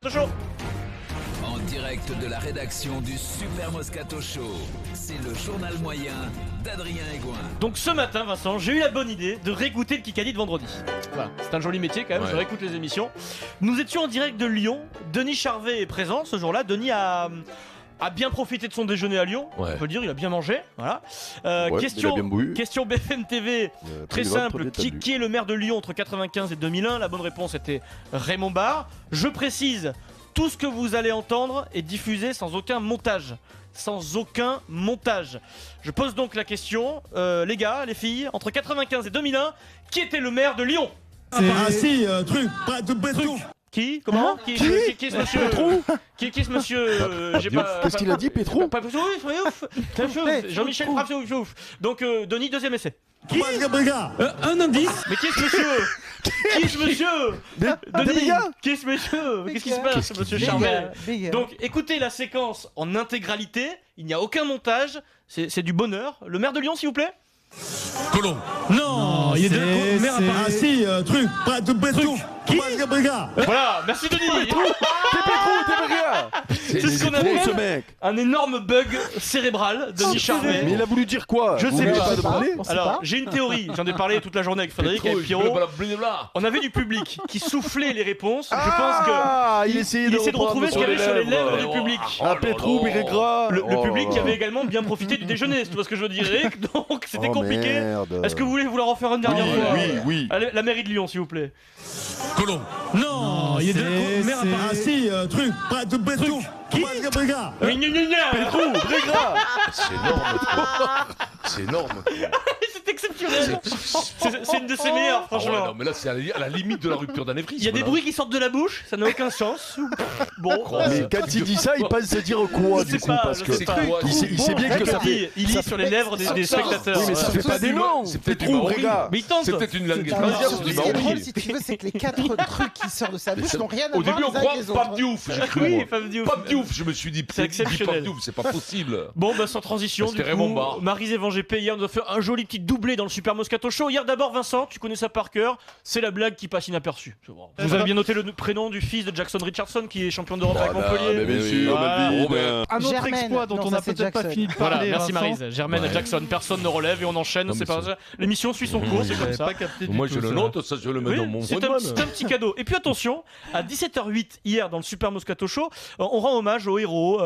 Show. En direct de la rédaction du Super Moscato Show, c'est le journal moyen d'Adrien Egoin. Donc ce matin, Vincent, j'ai eu la bonne idée de réécouter le Kikadi de vendredi. Voilà, c'est un joli métier quand même, Ouais. je réécoute les émissions. Nous étions en direct de Lyon, Denis Charvet est présent ce jour-là. Denis a bien profité de son déjeuner à Lyon, Ouais. on peut le dire, il a bien mangé. Voilà. Ouais, question, il a bien bu. question BFM TV, très simple, qui est le maire de Lyon entre 95 et 2001? La bonne réponse était Raymond Barre. Je précise, tout ce que vous allez entendre est diffusé sans aucun montage. Sans aucun montage. Je pose donc la question, les gars, les filles, entre 95 et 2001, qui était le maire de Lyon? Qui? Comment? Qui est ce monsieur? Qui est ce monsieur? J'ai pas. Qu'est-ce qu'il a dit, Pétrou? Pas ouf. Jean-Michel Ouf. Donc, Denis, deuxième essai. Qui? Un indice. Mais qui est ce monsieur? Qui est ce monsieur? Denis, qui est ce monsieur? Qu'est-ce qui se passe, monsieur Charvet? Donc, écoutez la séquence en intégralité. Il n'y a aucun montage. C'est du bonheur. Le maire de Lyon, s'il vous plaît. Colomb. Non, il y a deux maires à Qui? Voilà, merci Denis. C'est ce qu'on trop, ce appelle mec. un énorme bug cérébral, Denis Charvet. Mais il a voulu dire quoi? Je Vous sais m'avez pas. demandé. Alors, j'ai une théorie, j'en ai parlé toute la journée avec Frédéric et Pierrot. Blablabla. On avait du public qui soufflait les réponses. Je pense Ah, que il essayait il essaie de retrouver ce qu'il y avait sur les lèvres du Oh, public. Ah, Pétrou, Bérégras. Le public qui avait également bien profité du déjeuner, tu vois ce que je veux dire, Eric. Donc c'était compliqué. Est-ce que vous voulez vous la refaire une dernière fois? Oui. Allez, la mairie de Lyon, s'il vous plaît. Colomb. Non, il y a deux maires à Qui? Pétrou, Bérégras. C'est énorme, toi. C'est énorme. c'est exceptionnel. C'est une de ses meilleures, Ah ouais, franchement. non, mais là, c'est à la limite de la rupture d'anévrisme. Il y a des là. bruits qui sortent de la bouche, ça n'a aucun sens. Bon, Mais quand il dit ça, il pense se dire quoi Je du sais coup? pas, Parce je que sais pas. il sait bien que ça fait. il lit sur les lèvres des spectateurs. Oui, mais ça Ouais. fait pas des noms. C'est peut-être du Pétrou, maori. Bérégras. Mais il tente. C'est peut-être une langue Alors, étrangère, c'est ce du qui est drôle, maori. si tu veux, c'est que les 4 trucs qui sortent de sa bouche n'ont rien à Au voir début, on les uns croit avec les autres. Pape Diouf. J'ai cru, Oui, moi. Femme Diouf. Pape Diouf, je me suis dit. C'est exceptionnel. Pape Diouf, c'est pas possible. Bon, bah sans transition, C'était du Raymond coup, Barre. Maryse et VanGP, hier, nous a fait un joli petit doublé dans le Super Moscato Show. Hier, d'abord, Vincent, tu connais ça par cœur, c'est la blague qui passe inaperçue. Vous avez bien noté le prénom du fils de Jackson Richardson, qui est champion d'Europe avec Montpellier. bien sûr, Melvin. Un autre Germaine. exploit dont Non, on ça, n'a c'est peut-être pas Jackson. fini de Voilà, parler. merci Vincent. Maryse. Germaine Ouais. Jackson, personne ne relève et on enchaîne, Non, c'est mais pas c'est- ça. L'émission suit son cours, c'est comme J'avais ça. pas capté du Moi, tout je le ça. note, ça, je le mets Oui, dans mon c'est phone. un petit cadeau. Et puis attention, à 17h08 hier dans le Super Moscato Show, on rend hommage au héros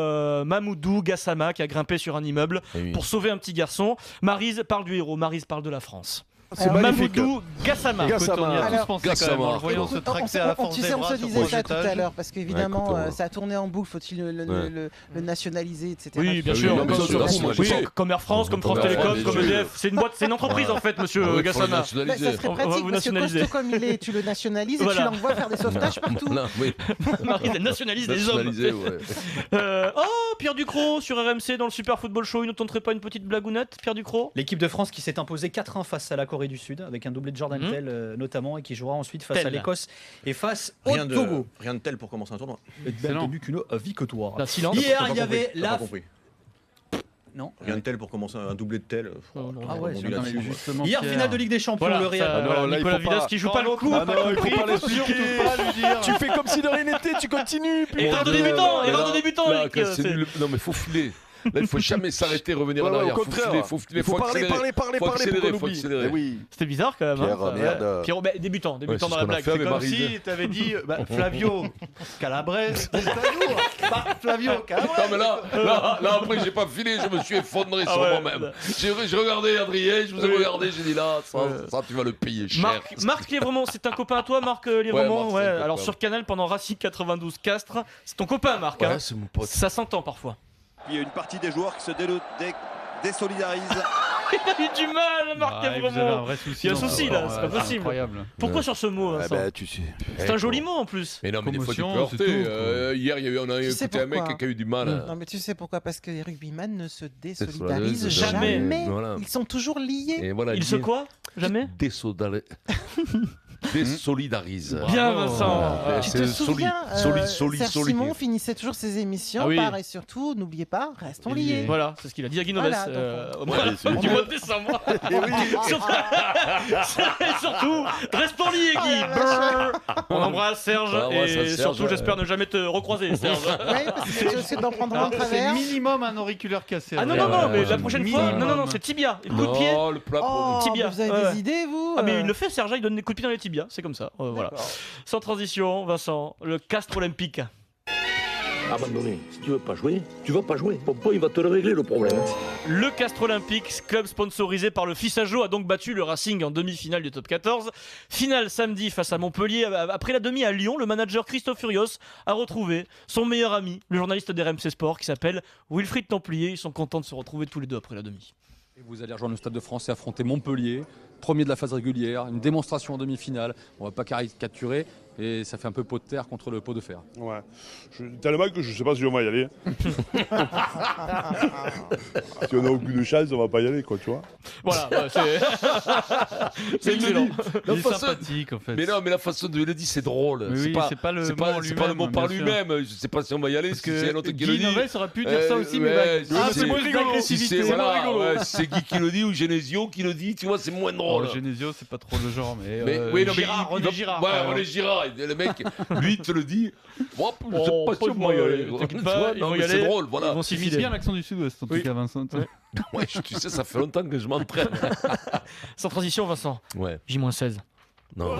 Mamoudou Gassama qui a grimpé sur un immeuble pour sauver un petit garçon. Maryse parle du héros, Maryse parle de la France. C'est magnifique. Mamoudou Gassama. Gassama. On y a tous Alors- pensé quand même en le voyant se tracter à la force Tu sais, des on bras se sur disait son ça tout à étage. l'heure parce qu'évidemment, Ouais, écoute, ça a tourné en boucle. Faut-il le nationaliser, etc. Oui, bien Oui, sûr. non, mais ça, c'est la Oui, nationalité. comme Air France, comme France Comme Air Télécom, France, comme bien sûr. EDF. C'est une boîte, c'est une entreprise en fait, monsieur Gassama. Bah, ça serait On va pratique vous parce que nationaliser. costaud comme il est, tu le nationalises et Voilà. tu l'envoies faire des sauvetages partout. Voilà, oui. Maryse, elle nationalise des hommes. Nationalisé, ouais. Oh, Pierre Ducrot sur RMC dans le Super Football Show. Il ne tenterait pas une petite blagounette, Pierre Ducrot? L'équipe de France qui s'est imposée 4-1 face à la Corée du Sud, avec un doublé de Jordan Tell notamment, et qui jouera ensuite face Tell. à l'Écosse et face au Togo. Rien de tel pour commencer un tournoi. Excellent. Tenu qu'une victoire. La silence. Hier, T'as il y pas avait compris, t'as la. pas compris. Non. Rien de tel pour commencer un doublé de tel. Ah ouais, on c'est dit un là-dessus, mais quoi. justement. Hier, finale de Ligue des Champions, Voilà, le Real. ça, non, là, il Nicolas faut Vidas pas. qui joue pas le coup. Ah non, il faut pas l'expliquer. dire. Tu fais comme si de rien n'était, tu continues. Erreur de débutant, Mais erreur de là, débutant, là, Eric, quand c'est c'est- nul. Non, mais faut filer. Là, il faut jamais s'arrêter, revenir en Ouais, arrière. au contraire. Faut filer, Il faut parler, accélérer. parler Faut pour accélérer, qu'on faut oublie. accélérer. Eh oui. C'était bizarre quand même. Pierre, hein. merde. Pierrot, débutant Ouais, dans c'est la ce qu'on a blague. fait avec Comme Maryse. si t'avais dit Flavio Calabres. Flavio Calabres. Non mais là après j'ai pas filé, je me suis effondré sur ouais. moi-même. J'ai regardé Adrien, je vous ai Oui. regardé, j'ai dit là, ça tu vas le payer cher. Marc Lièvremont, c'est un copain à toi, Marc Lièvremont. Marc, Ouais, c'est un copain. alors sur Canal pendant Racing 92 Castres, c'est ton copain, Marc. hein. Ouais, c'est mon pote. Ça s'entend parfois. Il y a une partie des joueurs qui se désolidarisent. Il a eu du mal, Marc Vous avez un Lièvremont. vrai souci. Il y a un dans souci, ce là, sport, c'est pas possible. Incroyable. Pourquoi sur ce mot, Ah Vincent bah, tu sais. C'est un joli mot en plus. Mais non mais des fois tu peux Commotion, c'est heurter. tout, Hier on a Tu sais écouté un mec pourquoi qui a eu du mal. Non mais tu sais pourquoi? Parce que les rugbyman ne se Désolidarisent désolidarisent jamais. jamais. Voilà. Ils sont toujours liés. Et voilà, Il se quoi? Jamais? désolidarisé. désolidarise. Bien, Vincent. Tu te souviens, Serge soli. Simon finissait toujours ses émissions Ah oui. par et surtout, n'oubliez pas, restons liés. Voilà, c'est ce qu'il a dit à Guinoves Voilà, au mois de décembre. Et surtout, restons liés, Guy. Brrr. On embrasse Serge Ah ouais, ça, et Serge, surtout, j'espère ne jamais te recroiser, Serge. Oui, parce que c'est aussi d'en prendre un C'est travers. minimum un auriculaire cassé. Ah non, mais la prochaine fois, non, c'est tibia. Coup de pied. Non, le plat Oh, Tibia. mais vous avez Ouais. des idées, vous Ah, mais il le fait, Serge, il donne des coups de pied dans les tibias, c'est comme ça. Voilà. Sans transition, Vincent, le castre olympique. Abandonné. Si tu veux pas jouer, tu vas pas jouer. Pompon, il va te le régler le problème. Le Castre Olympique, club sponsorisé par le Fissajou, a donc battu le Racing en demi-finale du top 14. Finale samedi face à Montpellier. Après la demi à Lyon, le manager Christophe Furios a retrouvé son meilleur ami, le journaliste d'RMC Sport, qui s'appelle Wilfried Templier. Ils sont contents de se retrouver tous les deux après la demi. Et vous allez rejoindre le Stade de France et affronter Montpellier, premier de la phase régulière, une démonstration en demi-finale. On va pas caricaturer et ça fait un peu pot de terre contre le pot de fer. Ouais. Tellement que je sais pas si on va y aller. Si on n'a aucune chance, on va pas y aller, quoi, tu vois. Voilà, c'est excellent. Il est sympathique en fait. Mais non, mais la façon de le dire, c'est drôle. Mais oui, c'est pas le mot en c'est pas le mot lui-même, par bien sûr. lui-même. Je sais pas si on va y aller, Parce parce que c'est un autre qui le dit. Guinoves aurait pu dire ça aussi, mais c'est moins rigolo. Si c'est c'est Guy qui le dit ou Genesio qui le dit, tu vois, c'est moins drôle. Genesio, c'est pas trop le genre, mais. Oui, non, mais René Girard. Ouais, René Girard. Le mec, lui, te le dit. Moi, je sais pas si on va y aller. T'inquiète pas, ils vont y aller. C'est drôle, voilà. Ils vont s'y Il imite filer. bien l'accent du Sud-Ouest, en tout cas, Vincent. Ouais, tu sais, ça fait longtemps que je m'entraîne. Sans transition, Vincent. Ouais. J-16. Non.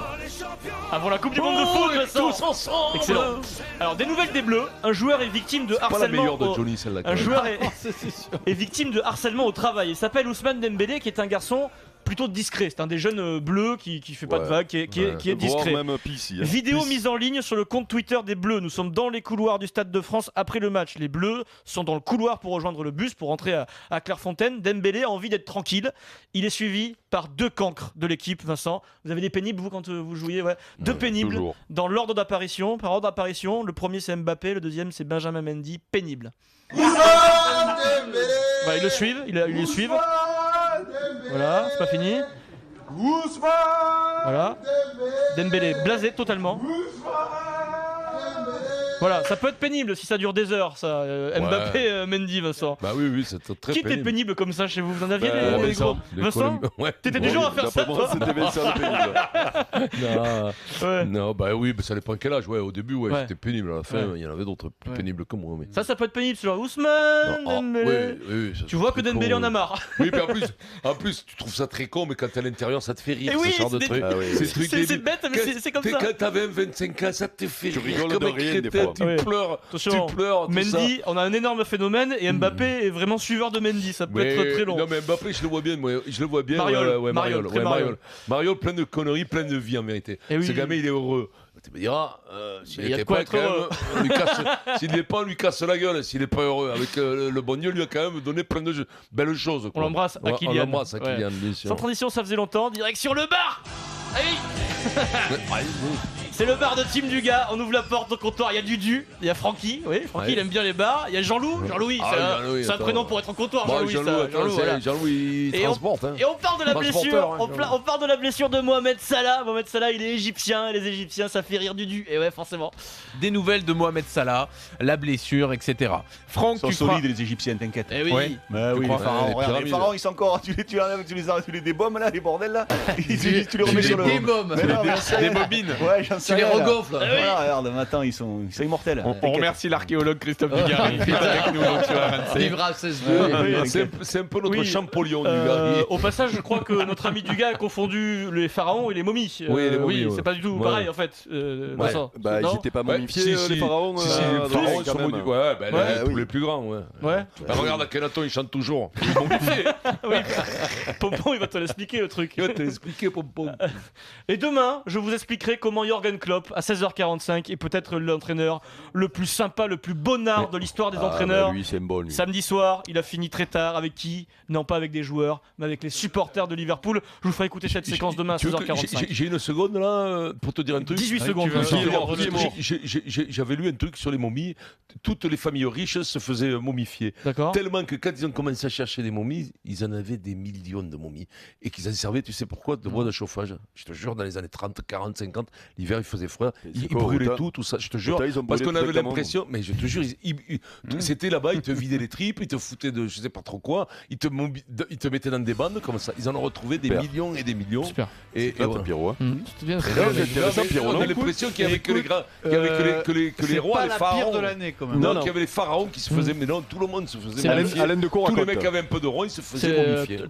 Avant la Coupe du Monde de foot, Vincent. Tous ensemble. Excellent. Alors, des nouvelles des Bleus. Un joueur est victime de Pas la harcèlement. meilleure de Johnny, celle-là. Un joueur est victime de harcèlement au travail. Il s'appelle Ousmane Dembélé, qui est un garçon plutôt discret. C'est un des jeunes bleus qui fait pas de vagues, qui est discret. Voire même PC. Hein. Vidéo mise en ligne sur le compte Twitter des Bleus. Nous sommes dans les couloirs du Stade de France après le match. Les Bleus sont dans le couloir pour rejoindre le bus pour rentrer à Clairefontaine. Dembélé a envie d'être tranquille. Il est suivi par 2 cancres de l'équipe, Vincent. Vous avez des pénibles, vous, quand vous jouiez, ouais. 2 pénibles toujours. dans l'ordre d'apparition. Par ordre d'apparition, le premier c'est Mbappé, le deuxième c'est Benjamin Mendy. Pénible. Voilà, ils le suivent, ils le suivent. Voilà, c'est pas fini. Voilà. Dembélé, blasé totalement. Voilà, ça peut être pénible si ça dure des heures, ça. Mbappé, Mendy, Vincent. Bah oui, c'est très Qui pénible. était pénible comme ça chez vous? Vous en aviez Vincent, les gros Vincent, ouais. t'étais du genre à faire ça, toi? C'était Vincent le pénible. Non, Ouais. non, bah oui, mais ça dépend quel âge. Ouais, au début, ouais, Ouais. c'était pénible. À la fin, Ouais. il y en avait d'autres plus Ouais. pénibles que moi. Mais... Ça peut être pénible sur Ousmane Non, Dembélé. oui, ça, Tu vois que c'est Dembélé con, en a marre. Oui, puis en plus, tu trouves ça très con, mais quand t'es à l'intérieur, ça te fait rire, Et oui, ce genre de c'est truc. des- Ah oui, Ces oui. trucs C'est débiles. bête, mais c'est comme ça. Quand t'avais 25 ans, ça te fait Tu rire. rigoles comme de un rien, des crétin, fois. tu Ouais. pleures. Attention, Tu pleures, tout Mendy, on a un énorme phénomène et Mbappé est vraiment suiveur de Mendy. Ça peut Mais- être très long. Non, mais Mbappé, je le vois bien, moi. Je le vois bien. Mariol, ouais, Mariol, très Mariol. Mariol, plein de conneries, plein de vie en vérité. Eh oui. Ce gamin, il est heureux. Tu me diras, s'il Mais il y a était de quoi pas, être quand même, heureux. on lui casse- s'il n'est pas, on lui casse la gueule. S'il n'est pas heureux, avec le bon Dieu, lui a quand même donné plein de belles choses. On quoi. l'embrasse à Ouais, Kylian. On l'embrasse à Ouais. Kylian, bien sûr. Sans transition, ça faisait longtemps. Direction le bar. Allez. C'est le bar de Team Dugas. On ouvre la porte au comptoir. Il y a Dudu, il y a Francky. Oui, Francky, Ouais. il aime bien les bars. Il y a Jean-Loup. Jean-Louis, Ah, c'est un attends. prénom pour être au comptoir. Bon, Jean-Louis, Jean-Louis, ça. attends, Jean-Loup, voilà. Jean-Louis, il Et transporte. hein. Et on parle de la blessure. Transporteur, hein, On parle de la blessure de Mohamed Salah. Mohamed Salah, il est égyptien. Et les Égyptiens, ça fait rire Dudu. Et ouais, forcément. Des nouvelles de Mohamed Salah, la blessure, etc. Franck, Ils sont tu crois... solides les Égyptiens, t'inquiète. Eh oui. Ouais. Bah oui, crois les pharaons, les regarde, les pyramides. pharaons, ils sont encore. Tu les enlèves, tu les débommes là, les bordels là. Tu les remets sur le. débommes. Mais non, mais j'en sais Des rien. bobines. Ouais, j'en sais Tu les rien, là. regonfles. Voilà, regarde, maintenant ils sont immortels. On T'inquiète. remercie l'archéologue Christophe Dugarry qui est avec nous donc, sur RMC. Vivra 16-2. C'est un peu notre Oui. Champollion, du gars. Au passage, je crois que notre ami Dugas a confondu les pharaons et les momies. Oui, les momies, ouais. c'est pas du tout Ouais. pareil en fait. Vincent. Bah, Non ils étaient pas Ouais, momifiés, si, les si. pharaons. Si, si, les dans pharaons, le ils sont quand même. maudits. Ouais, ben, Ouais, tous oui. les plus grands, ouais. Ouais. Bah, regarde Akhenaton, il chante toujours. Oui. Pompon, il va te l'expliquer le truc. Il va te l'expliquer, Pompon. Et demain, je vous expliquerai comment Jürgen Klopp à 16h45 est peut-être l'entraîneur le plus sympa, le plus bonnard de l'histoire des entraîneurs. Lui, c'est bon, lui. Samedi soir, il a fini très tard. Avec qui? Non, pas avec des joueurs, mais avec les supporters de Liverpool. Je vous ferai écouter cette séquence demain à 16h45. J'ai une seconde là pour te dire un truc. 18 secondes. J'avais lu un truc sur les momies. Toutes les familles riches se faisaient momifier. D'accord. Tellement que quand ils ont commencé à chercher des momies, ils en avaient des millions de momies. Et qu'ils en servaient, tu sais pourquoi, de bois de chauffage. Je te jure, dans les années 30, 40, 50, l'hiver il faisait froid. Ils brûlaient tout ça. Je te jure. Parce qu'on avait l'impression, mais je te jure, c'était là-bas, ils te vidaient les tripes, ils te foutaient de je sais pas trop quoi, ils te mettaient dans des bandes comme ça. Ils en ont retrouvé des millions et des millions. Super. Et voilà. Pierrot. C'était bien. On a l'impression qu'il y avait que les rois, les pharaons. de l'année quand même. Non, qu'il y avait les pharaons qui se faisaient, mais non, tout le monde se faisait. Alain de Cour tous les mecs avaient un peu de rond, ils se faisaient momifier.